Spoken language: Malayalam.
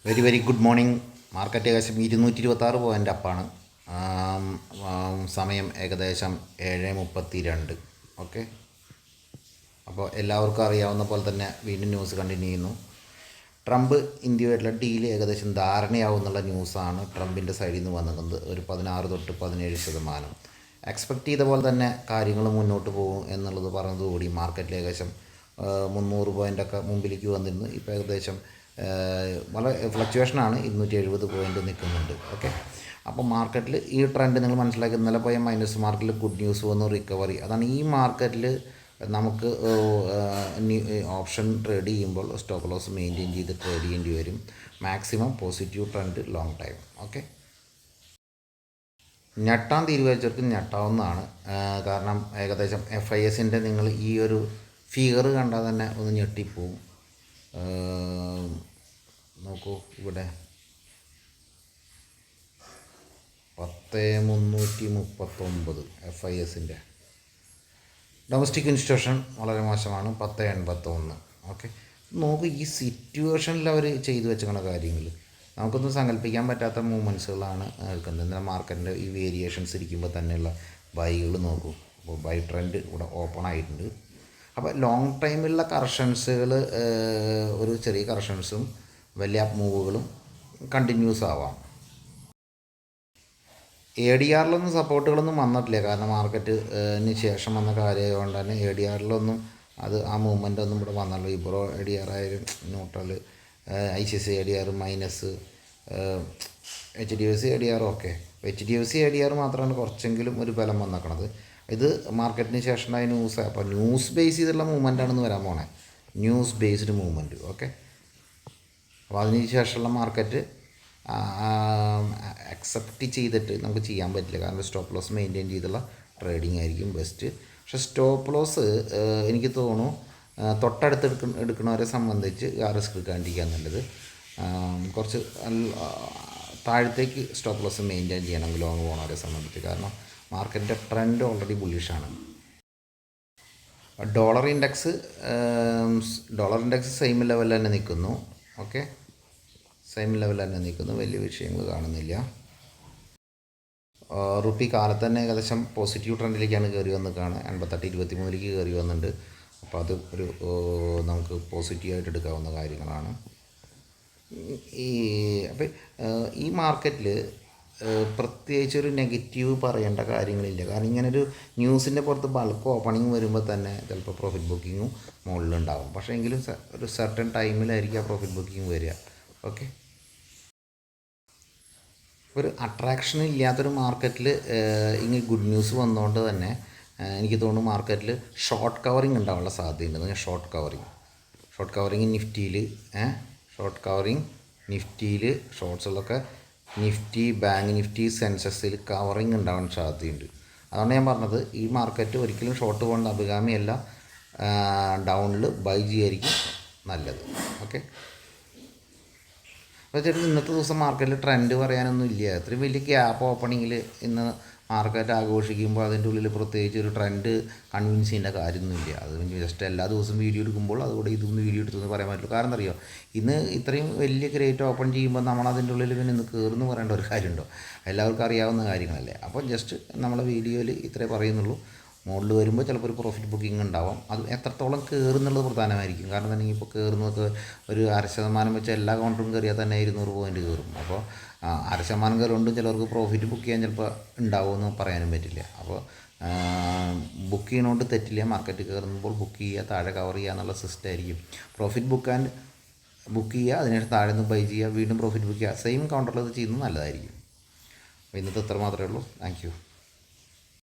Very very good morning. Market ഏകദേശം 226 പോയിൻ്റ് അപ്പാണ്. സമയം ഏകദേശം 7:32. ഓക്കെ, അപ്പോൾ എല്ലാവർക്കും അറിയാവുന്ന പോലെ തന്നെ വീണ്ടും ന്യൂസ് കണ്ടിന്യൂ ചെയ്യുന്നു. ട്രംപ് ഇന്ത്യയുമായിട്ടുള്ള ഡീൽ ഏകദേശം ധാരണയാവും എന്നുള്ള ന്യൂസാണ് ട്രംപിൻ്റെ സൈഡിൽ നിന്ന് വന്നിരിക്കുന്നത്. ഒരു 16 തൊട്ട് 17% എക്സ്പെക്റ്റ് ചെയ്ത പോലെ തന്നെ കാര്യങ്ങൾ മുന്നോട്ട് പോകും എന്നുള്ളത് പറഞ്ഞതുകൂടി മാർക്കറ്റിൽ ഏകദേശം 300 പോയിൻ്റൊക്കെ മുമ്പിലേക്ക് വന്നിരുന്നു. ഇപ്പോൾ ഏകദേശം വളരെ ഫ്ലക്ച്വേഷനാണ്. 270 പോയിൻ്റ് നിൽക്കുന്നുണ്ട്. ഓക്കെ, അപ്പോൾ മാർക്കറ്റിൽ ഈ ട്രെൻഡ് നിങ്ങൾ മനസ്സിലാക്കി. ഇന്നലെ പോയ മൈനസ് മാർക്കറ്റിൽ ഗുഡ് ന്യൂസ് വന്നു, റിക്കവറി. അതാണ് ഈ മാർക്കറ്റിൽ നമുക്ക് ഓപ്ഷൻ ട്രേഡ് ചെയ്യുമ്പോൾ സ്റ്റോപ്പ് ലോസ് മെയിൻറ്റെയിൻ ചെയ്ത് ട്രേഡ് ചെയ്യേണ്ടി വരും. Maximum positive trend long time. Okay, ഞെട്ടാൻ തീരുമാനിച്ചവർക്ക് ഞെട്ടാവുന്നതാണ്. കാരണം ഏകദേശം FISൻ്റെ നിങ്ങൾ ഈ ഒരു ഫിഗർ കണ്ടാൽ തന്നെ ഒന്ന് ഞെട്ടിപ്പോവും. നോക്കൂ, ഇവിടെ 10,339 FISൻ്റെ. ഡൊമസ്റ്റിക് ഇൻസ്റ്റിറ്റ്യൂഷൻ വളരെ മോശമാണ്, 10,81. ഓക്കെ, നോക്കൂ, ഈ സിറ്റുവേഷനിൽ അവർ ചെയ്തു വെച്ചിരിക്കുന്ന കാര്യങ്ങൾ നമുക്കൊന്നും സങ്കല്പിക്കാൻ പറ്റാത്ത മൂവ്മെൻറ്റ്സുകളാണ് എടുക്കുന്നത്. എന്നാൽ മാർക്കറ്റിൻ്റെ ഈ വേരിയേഷൻസ് ഇരിക്കുമ്പോൾ തന്നെയുള്ള ബൈകൾ നോക്കൂ. അപ്പോൾ ബൈ ട്രെൻഡ് ഇവിടെ ഓപ്പൺ ആയിട്ടുണ്ട്. അപ്പോൾ ലോങ് ടൈമിലുള്ള കറക്ഷൻസുകൾ, ഒരു ചെറിയ കറക്ഷൻസും വലിയ മൂവുകളും കണ്ടിന്യൂസ് ആവാം. ADR സപ്പോർട്ടുകളൊന്നും വന്നിട്ടില്ല. കാരണം മാർക്കറ്റിന് ശേഷം വന്ന കാര്യമായതുകൊണ്ട് തന്നെ ADR അത് ആ മൂവ്മെൻ്റ് ഒന്നും ഇവിടെ വന്നല്ലോ. ഇബ്രോ ADR ആയാലും neutral, ICICI ADR minus, HDFC ADR okay. HDFC ADR മാത്രമാണ് കുറച്ചെങ്കിലും ഒരു ബലം വന്നേക്കണത്. ഇത് മാർക്കറ്റിന് ശേഷമുണ്ടായ ന്യൂസ്. അപ്പോൾ ന്യൂസ് ബേസ് ചെയ്തിട്ടുള്ള മൂവ്മെൻ്റാണെന്ന് വരാൻ പോണേ, ന്യൂസ് ബേസ്ഡ് മൂവ്മെൻറ്റ്. ഓക്കെ, അപ്പോൾ അതിന് ശേഷമുള്ള മാർക്കറ്റ് അക്സെപ്റ്റ് ചെയ്തിട്ട് നമുക്ക് ചെയ്യാൻ പറ്റില്ല. കാരണം സ്റ്റോപ്പ് ലോസ് മെയിൻറ്റെയിൻ ചെയ്തുള്ള ട്രേഡിംഗ് ആയിരിക്കും ബെസ്റ്റ്. പക്ഷേ സ്റ്റോപ്പ് ലോസ് എനിക്ക് തോന്നുന്നു തൊട്ടടുത്ത് എടുക്കുന്നവരെ സംബന്ധിച്ച് ആ റിസ്ക് എടുക്കാണ്ടിരിക്കാൻ നല്ലത്. കുറച്ച് താഴത്തേക്ക് സ്റ്റോപ്പ് ലോസ് മെയിൻറ്റെയിൻ ചെയ്യണമെങ്കിൽ ലോങ് പോകുന്നവരെ സംബന്ധിച്ച്. കാരണം മാർക്കറ്റിൻ്റെ ട്രെൻഡ് ഓൾറെഡി ബുള്ളിഷാണ്. ഡോളർ ഇൻഡെക്സ് സെയിം ലെവലിൽ തന്നെ നിൽക്കുന്നു. ഓക്കെ, സെയിം ലെവലിൽ തന്നെ നിൽക്കുന്നു, വലിയ വിഷയങ്ങൾ കാണുന്നില്ല. റുപ്പി കാലത്ത് തന്നെ ഏകദേശം പോസിറ്റീവ് ട്രെൻഡിലേക്കാണ് കയറി വന്നിട്ടാണ്. 88.23 കയറി വന്നിട്ടുണ്ട്. അപ്പോൾ അത് ഒരു നമുക്ക് പോസിറ്റീവായിട്ട് എടുക്കാവുന്ന കാര്യങ്ങളാണ്. അപ്പോൾ ഈ മാർക്കറ്റിൽ പ്രത്യേകിച്ചൊരു നെഗറ്റീവ് പറയേണ്ട കാര്യങ്ങളില്ല. കാരണം ഇങ്ങനൊരു ന്യൂസിൻ്റെ പുറത്ത് ബൾക്ക് ഓപ്പണിങ് വരുമ്പോൾ തന്നെ ചിലപ്പോൾ പ്രോഫിറ്റ് ബുക്കിങ്ങും മുകളിലുണ്ടാവും. പക്ഷേ എങ്കിലും ഒരു സർട്ടൻ ടൈമിലായിരിക്കും ആ പ്രോഫിറ്റ് ബുക്കിംഗ് വരിക. ഓക്കെ, ഒരു അട്രാക്ഷൻ ഇല്ലാത്തൊരു മാർക്കറ്റിൽ ഇങ്ങനെ ഗുഡ് ന്യൂസ് വന്നുകൊണ്ട് തന്നെ എനിക്ക് തോന്നുന്നു മാർക്കറ്റിൽ ഷോർട്ട് കവറിങ് ഉണ്ടാവാനുള്ള സാധ്യതയുണ്ട്. ഷോർട്ട് കവറിങ് നിഫ്റ്റിയിൽ ഷോർട്ട്സുകളൊക്കെ നിഫ്റ്റി, ബാങ്ക് നിഫ്റ്റി, സെൻസസിൽ കവറിങ് ഉണ്ടാവാൻ സാധ്യതയുണ്ട്. അതാണ് ഞാൻ പറഞ്ഞത്, ഈ മാർക്കറ്റ് ഒരിക്കലും ഷോർട്ട് പോകേണ്ട അഭികാമിയല്ല. ഡൗണിൽ ബൈ ചെയ്യായിരിക്കും നല്ലത്. ഓക്കെ, അപ്പോൾ ചേട്ടൻ ഇന്നത്തെ ദിവസം മാർക്കറ്റിൽ ട്രെൻഡ് പറയാനൊന്നും ഇല്ല. അത്രയും വലിയ ഗ്യാപ്പ് ഓപ്പണിങ്ങിൽ ഇന്ന് മാർക്കറ്റ് ആഘോഷിക്കുമ്പോൾ അതിൻ്റെ ഉള്ളിൽ പ്രത്യേകിച്ച് ഒരു ട്രെൻഡ് കൺവിൻസ് ചെയ്യേണ്ട കാര്യമൊന്നുമില്ല. അത് ജസ്റ്റ് എല്ലാ ദിവസവും വീഡിയോ എടുക്കുമ്പോൾ അതുകൂടെ ഇതൊന്ന് വീഡിയോ എടുത്തെന്ന് പറയാൻ പറ്റുള്ളൂ. കാരണം എന്താ അറിയോ, ഇന്ന് ഇത്രയും വലിയ ഗ്രേറ്റ് ഓപ്പൺ ചെയ്യുമ്പോൾ നമ്മളതിൻ്റെ ഉള്ളിൽ പിന്നെ ഇന്ന് കയറുന്നു പറയേണ്ട ഒരു കാര്യമുണ്ടോ? എല്ലാവർക്കും അറിയാവുന്ന കാര്യങ്ങളല്ലേ. അപ്പോൾ ജസ്റ്റ് നമ്മളെ വീഡിയോയിൽ ഇത്രേ പറയുന്നുള്ളൂ. മുകളിൽ വരുമ്പോൾ ചിലപ്പോൾ ഒരു പ്രോഫിറ്റ് ബുക്കിംഗ് ഉണ്ടാവും. അത് എത്രത്തോളം കയറുന്നുള്ളത് പ്രധാനമായിരിക്കും. കാരണം തന്നെ ഇപ്പോൾ കയറുന്നതൊക്കെ ഒരു 0.5% വെച്ച് എല്ലാ കൗണ്ടറും കയറിയാൽ തന്നെ 200 പോയിൻ്റ് കയറും. അപ്പോൾ 0.5% കയറുകൊണ്ട് ചിലർക്ക് പ്രോഫിറ്റ് ബുക്ക് ചെയ്യാൻ ചിലപ്പോൾ ഉണ്ടാവുമെന്ന് പറയാനും പറ്റില്ല. അപ്പോൾ ബുക്ക് ചെയ്യണോണ്ട് തെറ്റില്ല. മാർക്കറ്റ് കയറുമ്പോൾ ബുക്ക് ചെയ്യുക, താഴെ കവർ ചെയ്യുക എന്നുള്ള സിസ്റ്റം ആയിരിക്കും. പ്രോഫിറ്റ് ബുക്ക് ചെയ്യുക, അതിനുശേഷം താഴെ നിന്ന് ബൈ ചെയ്യുക, വീണ്ടും പ്രോഫിറ്റ് ബുക്ക് ചെയ്യുക. സെയിം കൗണ്ടറിൽ ഇത് ചെയ്യുന്നത് നല്ലതായിരിക്കും. അപ്പോൾ ഇന്നത്തെ ഇത്ര മാത്രമേ ഉള്ളൂ. Thank you.